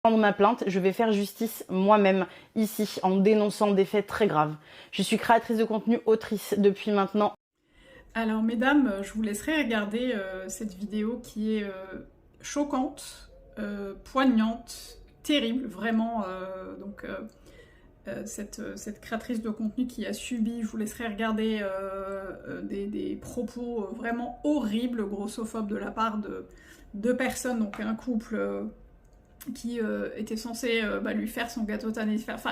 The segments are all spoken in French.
Prendre ma plainte, je vais faire justice moi-même ici en dénonçant des faits très graves. Je suis créatrice de contenu, autrice depuis maintenant. Alors mesdames, je vous laisserai regarder cette vidéo qui est choquante, poignante, terrible, vraiment. Cette créatrice de contenu qui a subi, je vous laisserai regarder des propos vraiment horribles, grossophobes de la part de deux personnes, donc un couple qui était censé lui faire son gâteau d'anniversaire. Enfin,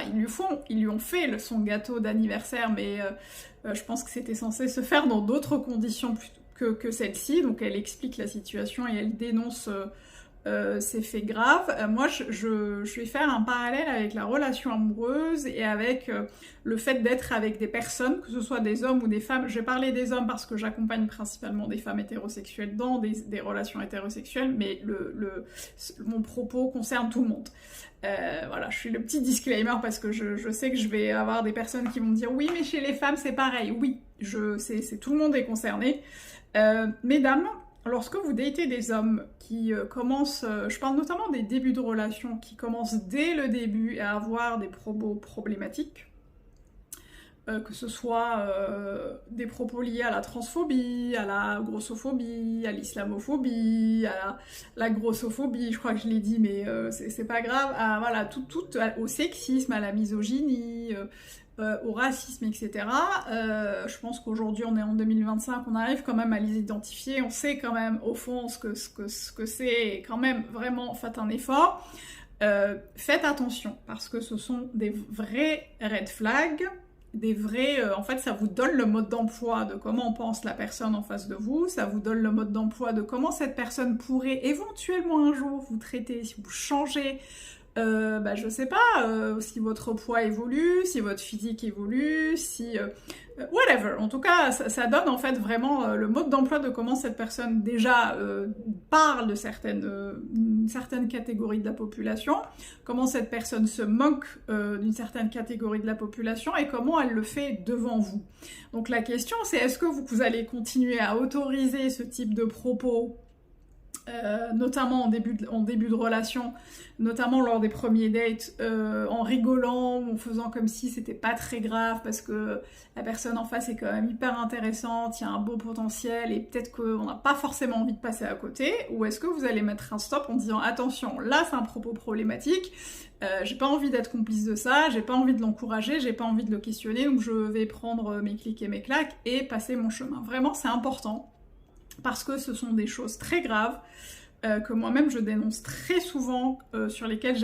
ils lui ont fait son gâteau d'anniversaire, mais je pense que c'était censé se faire dans d'autres conditions que celle-ci. Donc elle explique la situation et elle dénonce ces faits graves. Moi, je vais faire un parallèle avec la relation amoureuse et avec le fait d'être avec des personnes, que ce soit des hommes ou des femmes. Je vais parler des hommes parce que j'accompagne principalement des femmes hétérosexuelles dans des relations hétérosexuelles, mais mon propos concerne tout le monde. Voilà, je suis le petit disclaimer parce que je sais que je vais avoir des personnes qui vont me dire « Oui, mais chez les femmes, c'est pareil. » Oui, tout le monde est concerné. Mesdames, lorsque vous datez des hommes qui commencent, je parle notamment des débuts de relation, qui commencent dès le début à avoir des propos problématiques, que ce soit des propos liés à la transphobie, à la grossophobie, à l'islamophobie, à la grossophobie, je crois que je l'ai dit, mais c'est pas grave, voilà, tout au sexisme, à la misogynie, au racisme, etc. Je pense qu'aujourd'hui, on est en 2025, on arrive quand même à les identifier, on sait quand même, au fond, ce que c'est, et quand même, vraiment, faites un effort. Faites attention, parce que ce sont des vrais red flags, des vrais... en fait, ça vous donne le mode d'emploi de comment pense la personne en face de vous, ça vous donne le mode d'emploi de comment cette personne pourrait éventuellement un jour vous traiter, si vous changez... je sais pas, si votre poids évolue, si votre physique évolue, si... whatever. En tout cas, ça donne en fait vraiment le mode d'emploi de comment cette personne déjà parle de une certaine catégorie de la population, comment cette personne se moque d'une certaine catégorie de la population et comment elle le fait devant vous. Donc la question c'est est-ce que vous allez continuer à autoriser ce type de propos notamment en début de relation, notamment lors des premiers dates, en rigolant, en faisant comme si c'était pas très grave parce que la personne en face est quand même hyper intéressante, il y a un beau potentiel et peut-être qu'on n'a pas forcément envie de passer à côté, ou est-ce que vous allez mettre un stop en disant attention, là c'est un propos problématique, j'ai pas envie d'être complice de ça, j'ai pas envie de l'encourager, j'ai pas envie de le questionner, donc je vais prendre mes clics et mes claques et passer mon chemin. Vraiment, c'est important. Parce que ce sont des choses très graves que moi-même je dénonce très souvent, sur lesquelles